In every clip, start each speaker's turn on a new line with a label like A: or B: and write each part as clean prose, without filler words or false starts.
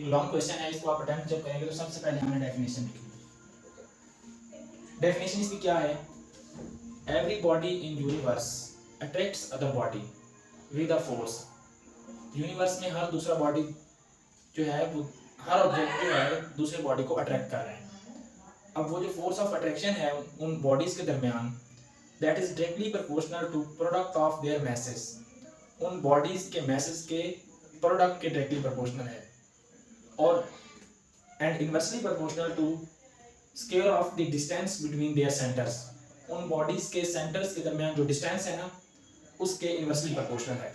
A: Long question है, इसको आप अटेम्प्ट जब करेंगे तो सबसे पहले हमने डेफिनेशन लिखी। डेफिनेशन इसकी क्या है? Every body in universe attracts other body with a force. Universe में हर दूसरा बॉडी जो है वो, हर ऑब्जेक्ट जो है दूसरे बॉडी को अट्रैक्ट कर रहे हैं। अब वो जो फोर्स ऑफ अट्रैक्शन है उन बॉडीज के दरमियान, that is directly proportional to product of their masses. उन बॉडीज के मैसेज के प्रोडक्ट के डायरेक्टली प्रोपोर्शनल है, और and inversely proportional to square of the distance between their centres. उन बॉडीज के सेंटर्स के दरमियान जो डिस्टेंस है ना, उसके इनवर्सली प्रोपोर्शनल है।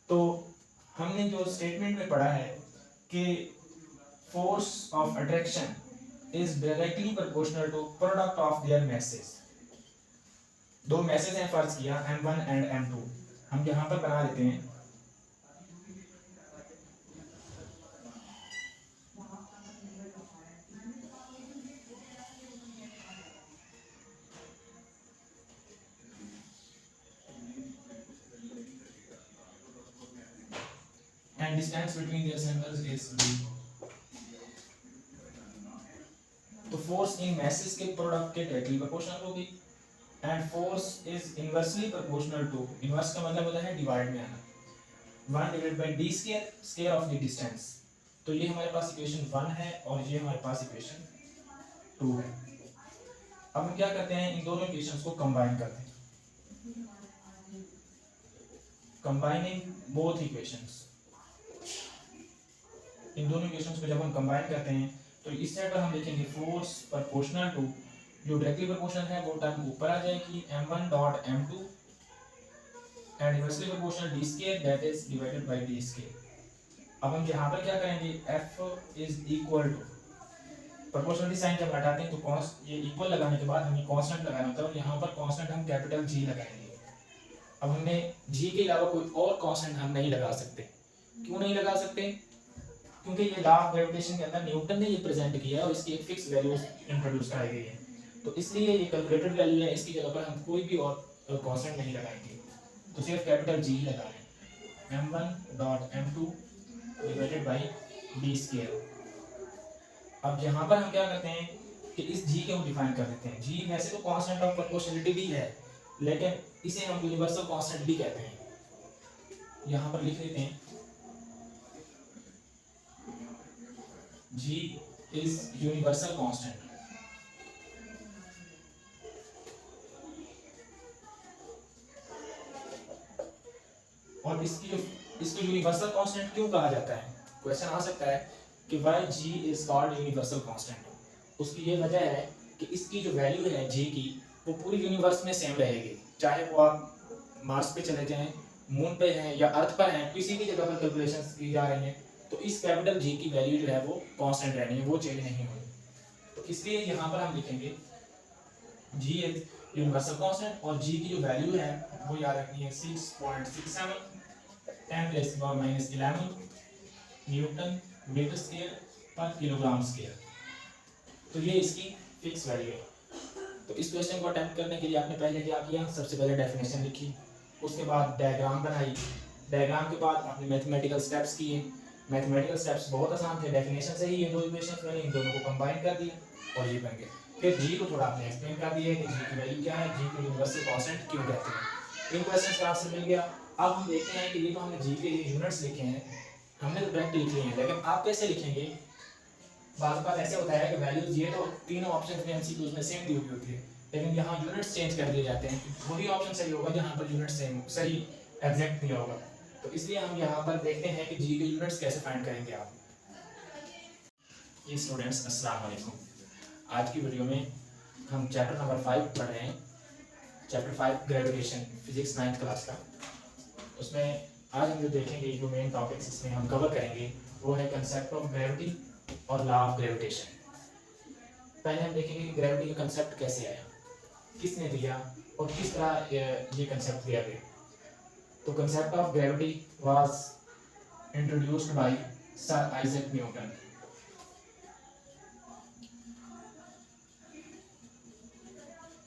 A: तो हमने जो स्टेटमेंट में पढ़ा है कि force of attraction is directly proportional to product of their masses. दो मैसेज हैं, फर्ज किया m1 एंड m2। हम यहाँ पर बना देते हैं and distance between their centers is d। तो फोर्स इन मैसेज के प्रोडक्ट के डायरेक्टली प्रोपोर्शनल होगी, and force is inversely proportional to, inverse का मतलब होता है डिवाइड में आना, 1 divided by d square, square of the distance. तो ये हमारे पास इक्वेशन 1 है और ये हमारे पास इक्वेशन 2 है। अब हम क्या करते हैं, इन दोनों इक्वेशंस को कंबाइन करते हैं, कंबाइनिंग बोथ इक्वेशंस। इन दोनों इक्वेशंस को जब हम कंबाइन करते हैं तो इस साइड पर हम लिखेंगे फोर्स प्रोपोर्शनल टू, जो डायरेक्टली प्रोपोर्शनल है वो टर्म ऊपर आ जाएगी, m1 dot m2 and inversely proportional d square that is divided by d square. अब हम यहाँ पर क्या करेंगे, f is equal to, proportionality sign जब हटाते हैं तो कॉन्स, ये इक्वल लगाने के बाद हमें कांस्टेंट लगाना होता है, और यहाँ पर कांस्टेंट हम कैपिटल G लगाएंगे। अब हमने G के अलावा कोई और कांस्टेंट हम नहीं लगा सकते। क्यों नहीं लगा सकते? क्योंकि ये लॉ ऑफ ग्रेविटेशन के अंदर न्यूटन ने ये प्रेजेंट किया है और इसकी एक फिक्स वैल्यू इंट्रोड्यूस कराई गई है, तो इसलिए ये कैलकुलेटेड वैल्यू है, इसकी जगह पर हम कोई भी और कांस्टेंट नहीं लगाएंगे, तो सिर्फ कैपिटल G लगा लें, m1 dot m2 divided by d square. अब यहाँ पर हम क्या करते हैं कि इस G को डिफाइन कर देते हैं। G वैसे तो कांस्टेंट ऑफ प्रोपोर्शनलिटी भी है, लेकिन इसे हम यूनिवर्सल कांस्टेंट भी कहते हैं। यहाँ पर लिख देते हैं G is universal constant। और इसको यूनिवर्सल कांस्टेंट क्यों कहा जाता है? क्वेश्चन आ सकता है कि why G is called universal constant। उसकी ये वजह है कि इसकी जो वैल्यू है G की, वो पूरी यूनिवर्स में सेम रहेगी, चाहे वो आप मार्स पे चले जाएं, मून पे हैं या अर्थ पर हैं, किसी भी जगह पर कैलकुलेशंस की जा रही हैं, तो इस कैपिटल G की वैल्यू जो है वो कांस्टेंट रहनी है, वो चेंज नहीं होगी। तो इसलिए यहाँ पर हम लिखेंगे G इज यूनिवर्सल कांस्टेंट, और G की जो वैल्यू है वो याद रखनी है 6.67 10⁻11 न्यूटन मीटर स्क्वायर पर किलोग्राम स्क्वायर। तो ये इसकी फिक्स वैल्यू है। तो इस क्वेश्चन को अटेम्प्ट करने के लिए आपने पहले क्या किया, सबसे पहले डेफिनेशन लिखी, उसके बाद डायग्राम बनाई, डायग्राम के बाद आपने मैथमेटिकल स्टेप्स किए। मैथमेटिकल स्टेप्स बहुत आसान थे, डेफिनेशन से ही ये दो इक्वेशंस मैंने इन दोनों को कंबाइन कर दिया और ये बन गए। फिर G को थोड़ा आपने एक्सप्लेन कर दिया कि G की वैल्यू क्या है, G को यूनिवर्सल कांस्टेंट क्यों कहते हैं। इन क्वेश्चंस का आंसर मिल गया। अब हम देखते हैं कि ये तो हमने G के लिए यूनिट्स लिखे हैं, हमने तो डायरेक्ट लिख लिए हैं, लेकिन आप कैसे लिखेंगे? बार बार ऐसे होता है कि वैल्यूज ये तो तीनों ऑप्शंस में एमसीक्यूज में सेम दी हुई होती है, लेकिन यहाँ यूनिट्स चेंज कर दिए जाते हैं। वही ऑप्शन सही होगा जहाँ पर यूनिट सेम सही एग्जैक्ट दिया होगा। तो इसलिए हम यहाँ पर देखते हैं कि G के यूनिट्स कैसे फाइंड करेंगे आप। ये स्टूडेंट्स अस्सलाम वालेकुम। आज की वीडियो में हम चैप्टर नंबर 5 पढ़ रहे हैं, chapter 5 gravitation, physics 9th class का। उसमें आज हम जो देखेंगे, जो मेन टॉपिक्स इसमें हम कवर करेंगे वो है कंसेप्ट ऑफ ग्रेविटी और लॉ ऑफ ग्रेविटेशन। पहले हम देखेंगे कि ग्रेविटी का कंसेप्ट कैसे आया, किसने दिया और किस तरह ये कंसेप्ट दिया गया। तो concept of gravity was introduced by sir Isaac Newton.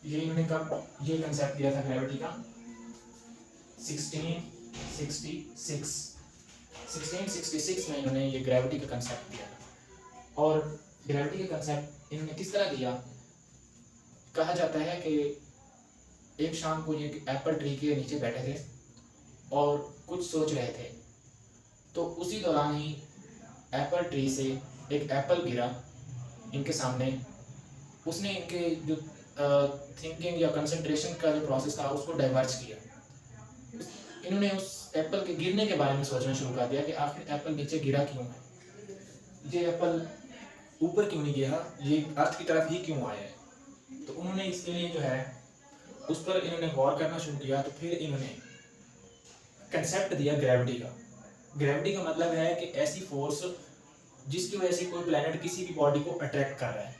A: ये इन्होंने कब ये कंसेप्ट दिया था ग्रेविटी का? 1666। 1666 में इन्होंने ये ग्रेविटी का कंसेप्ट दिया था। और ग्रेविटी का कंसेप्ट इन्होंने किस तरह दिया, कहा जाता है कि एक शाम को ये एप्पल ट्री के नीचे बैठे थे और कुछ सोच रहे थे, तो उसी दौरान ही एप्पल ट्री से एक एप्पल गिरा इनके सामने। उसने इनके जो थिंकिंग या कंसंट्रेशन का जो प्रोसेस था उसको डाइवर्ज किया। इन्होंने उस एप्पल के गिरने के बारे में सोचना शुरू कर दिया कि आखिर एप्पल नीचे गिरा क्यों है, ये एप्पल ऊपर क्यों नहीं गया, ये अर्थ की तरफ ही क्यों आया है। तो उन्होंने इसके लिए जो है उस पर इन्होंने गौर करना शुरू किया। तो फिर इन्होंने कंसेप्ट दिया ग्रेविटी का। ग्रेविटी का मतलब है कि ऐसी फोर्स जिसकी वजह से कोई प्लैनेट किसी भी बॉडी को अट्रैक्ट कर रहा है।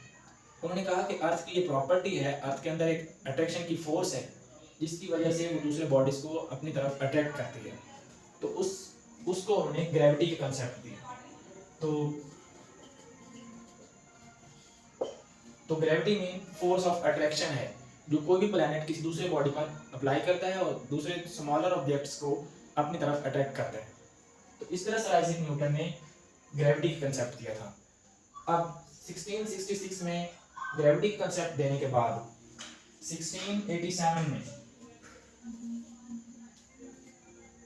A: उन्होंने कहा कि अर्थ की ये प्रॉपर्टी है, अर्थ के अंदर एक अट्रैक्शन की फोर्स है जिसकी वजह से वो दूसरे बॉडीज को अपनी तरफ अट्रैक्ट करती है। तो उसको उन्होंने ग्रेविटी के कंसेप्ट दिया। तो gravity mean force of attraction है जो कोई भी प्लैनेट किसी दूसरे बॉडी पर अप्लाई करता है और दूसरे स्मॉलर ऑब्जेक्ट्स को अपनी तरफ अट्रैक्ट करता है। तो इस तरह सर आइजैक न्यूटन ने ग्रेविटी का कंसेप्ट दिया था। अब 1666 में ग्रेविटी का कंसेप्ट देने के बाद 1687 में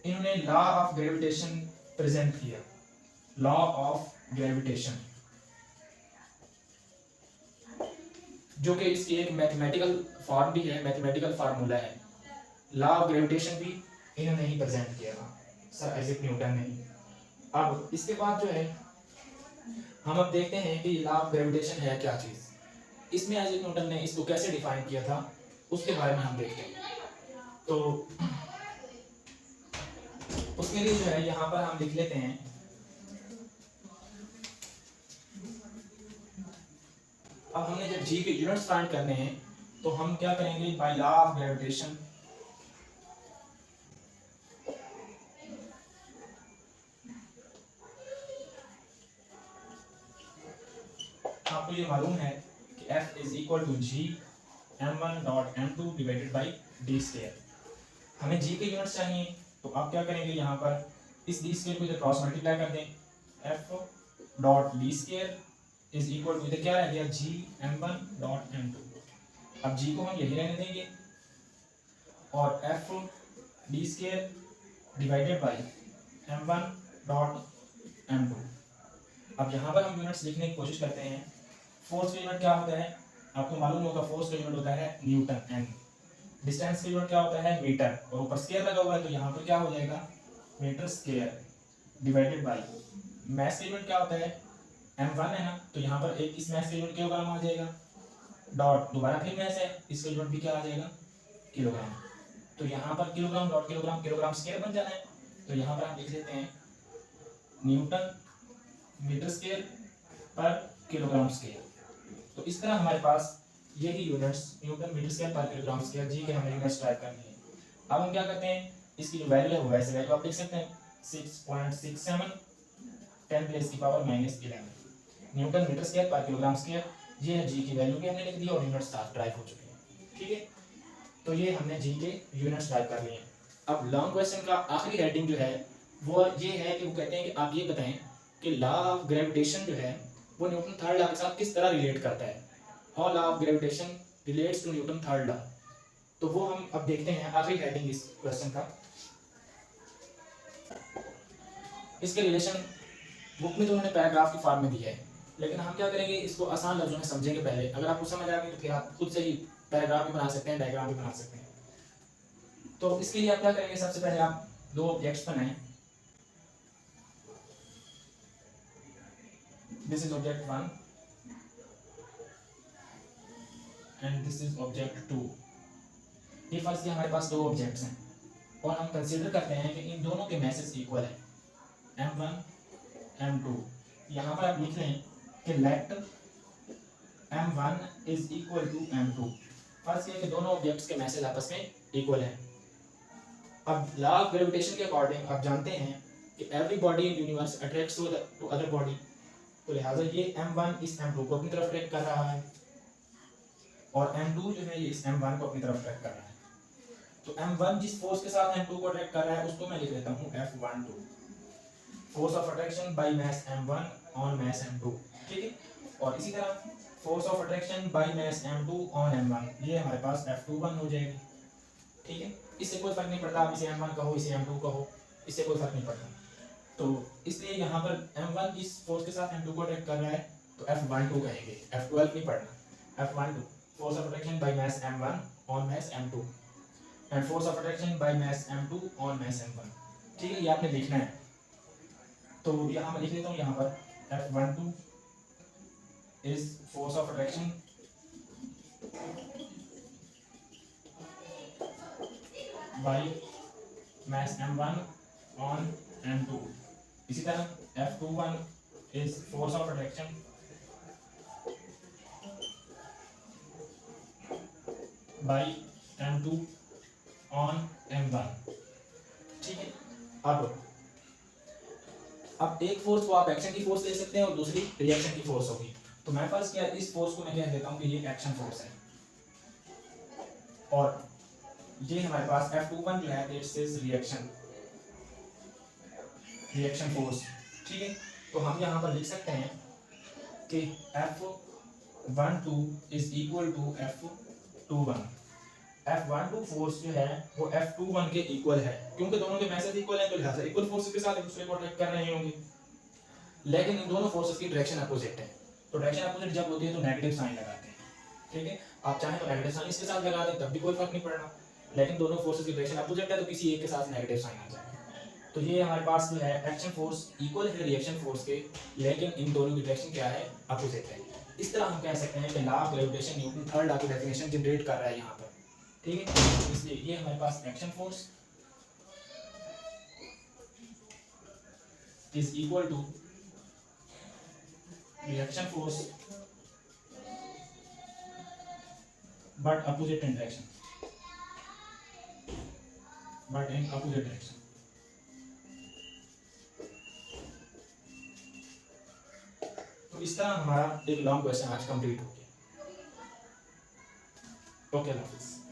A: इन्होंने लॉ ऑफ ग्रेविटेशन प्रेजेंट किया। लॉ ऑफ ग्रेविटेशन जो कि इसकी एक मैथमेटिकल फॉर्म भी है, मैथमेटिकल फार्मूला है। लॉ ऑफ ग्रेविटेशन भी इन्होंने ही प्रेजेंट किया था, सर आइजैक न्यूटन ने ही। अब इसके बाद जो है हम अब देखते हैं कि लॉ ऑफ ग्रेविटेशन है क्या चीज़। इसमें आइजैक न्यूटन ने इसको कैसे डिफाइन किया था उसके बारे में हम देखते हैं। तो उसके लिए जो है यहाँ पर हम लिख लेते हैं अब हमने जब जी के यूनिट्स फाइंड करने हैं तो हम क्या करेंगे, बाय लॉ ऑफ ग्रेविटेशन आपको ये मालूम है कि F is equal to G m1 dot m2 divided by d square. हमें जी के यूनिट्स चाहिए तो आप क्या करेंगे, यहाँ पर इस डी स्क्वायर को इधर क्रॉस मल्टीप्लाई कर दें। F dot d square is equal to इधर क्या रह गया, जी m1 डॉट m2। अब जी को हम यही रहने देंगे और F D square divided by m1 dot m2। अब यहाँ पर हम यूनिट्स लिखने की कोशिश करते हैं। फोर्स का यूनिट क्या होता है, आपको मालूम होगा, फोर्स का यूनिट होता है न्यूटन एन। डिस्टेंस का यूनिट क्या होता है, मीटर, और ऊपर स्क्वायर लगा हुआ है तो यहाँ पर क्या हो जाएगा, metre square divided by mass का यूनिट क्या होता है, m1 है ना, तो यहाँ पर एक इस मास का यूनिट किलोग्राम आ जाएगा, डॉट दोबारा फिर मास है, इसका यूनिट भी क्या आ जाएगा, किलोग्राम। तो यहाँ पर kilogram dot kilogram, kilogram square बन जाना है। तो यहाँ पर हम लिख लेते हैं न्यूटन मीटर स्क्वायर पर किलोग्राम स्क्वायर। तो इस तरह हमारे पास यही यूनिट्स न्यूटन मीटर स्क्वायर पर किलोग्राम स्क्वायर जी के हमें यूनिट्स टाइप करनी है। अब हम क्या करते हैं, इसकी जो वैल्यू है वो वैसे वैल्यू आप लिख सकते हैं 6.67 10 प्लस की पावर -11 न्यूटन मीटर स्क्वायर पर किलोग्राम स्क्वायर। ये है जी की वैल्यू भी हमने लिख दी और यूनिट्स साथ ड्राइव हो चुके हैं। ठीक है, तो ये हमने जी के यूनिट्स टाइप कर लिए हैं। अब लॉन्ग क्वेश्चन का आखिरी हेडिंग जो है वो ये है कि वो कहते हैं कि आप ये बताएं कि लॉ ऑफ ग्रेविटेशन जो है वो न्यूटन थर्ड लॉ के साथ किस तरह रिलेट करता है। How law of gravitation relates to Newton third law. तो वो हम अब देखते हैं आखिरी हेडिंग इस क्वेश्चन का। इसके रिलेशन बुक में तो उन्होंने पैराग्राफ की फॉर्म में दिया है, लेकिन हम क्या करेंगे, इसको आसान लफ्जों में समझेंगे पहले। अगर आपको समझ आ गई तो फिर आप खुद से ही पैराग्राफ भी बना सकते हैं, डायग्राम भी बना सकते हैं। तो इसके लिए आप क्या करेंगे, सबसे पहले आप दो ऑब्जेक्ट्स बनाएं। This is object 1 and this is object 2। ये फर्ज किया हमारे पास दो ऑब्जेक्ट्स हैं और हम कंसीडर करते हैं कि इन दोनों के मैसेज इक्वल है m1 m2। यहाँ पर आप लिख लें कि late m1 is equal to m2। फर्ज किया कि दोनों ऑब्जेक्ट्स के मैसेज आपस में इक्वल हैं। अब लॉ ऑफ ग्रेविटेशन के अकॉर्डिंग आप जानते हैं कि every body in universe attracts to other body, तो लिहाजा ये m1 इस m2 को अपनी तरफ अट्रैक्ट कर रहा है और m2 जो है ये इस m1 को अपनी तरफ अट्रैक्ट कर रहा है। तो m1 जिस फोर्स के साथ m2 को अट्रैक्ट कर रहा है उसको मैं लिख लेता हूँ F12। Force of attraction by mass m1 on mass m2, ठीक है। और इसी तरह force of attraction by mass m2 on m1, ये हमारे पास F21 हो जाएगी, ठीक है। इससे कोई फर्क नहीं पड़ता, आप इसे m1 कहो इसे m2 कहो, इससे कोई फर्क नहीं पड़ता। तो इसलिए यहाँ पर m1 इस फोर्स के साथ m2 को अट्रैक्ट कर रहा है तो F12 कहेंगे, F12 नहीं पढ़ना। F12 force of attraction by mass m1 on mass m2 and force of attraction by mass m2 on mass m1, ठीक है। ये आपने लिखना है, तो यहाँ मैं लिख लेता हूँ, यहाँ पर F12 is force of attraction by mass m1 on m2। इसी तरह F21 is force of attraction by m2 on m1, ठीक है। अब एक फोर्स को आप एक्शन की फोर्स ले सकते हैं और दूसरी रिएक्शन की फोर्स होगी। तो मैं फर्स्ट किया इस फोर्स को मैं कह देता हूँ कि ये एक्शन फोर्स है, और ये हमारे पास F21 जो है इट्स इज रिएक्शन फोर्स, ठीक है। तो हम यहाँ पर लिख सकते हैं कि F12 is equal to F21। F12 force जो है वो F21 के इक्वल है, क्योंकि दोनों के मैसेज इक्वल हैं तो लिहाजा इक्वल फोर्सेस के साथ एक दूसरे को अट्रैक्ट कर रहे होंगे। लेकिन इन दोनों फोर्सेस की डायरेक्शन अपोजिट है, तो डायरेक्शन अपोजिट जब होती है तो नेगेटिव साइन लगाते हैं, ठीक है। आप चाहें तो नेगेटिव साइन इसके साथ लगा दें तब भी कोई फर्क नहीं पड़ना, लेकिन दोनों फोर्सेस की डायरेक्शन अपोजिट है तो किसी एक के साथ नेगेटिव साइन आ जाएगा। तो ये हमारे पास जो है एक्शन फोर्स इक्वल है रिएक्शन फोर्स के, लेकिन इन दोनों की डायरेक्शन क्या है, अपोजिट है। इस तरह हम कह सकते हैं कि law of gravitation Newton third law की डेफिनेशन जनरेट कर रहा है यहाँ पर, ठीक है। इसलिए ये हमारे पास action force is equal to reaction force but opposite in direction, but in opposite direction. तो इस तरह हमारा एक लॉन्ग क्वेश्चन आज कंप्लीट हो गया। ओके, अल्लाह हाफिज़।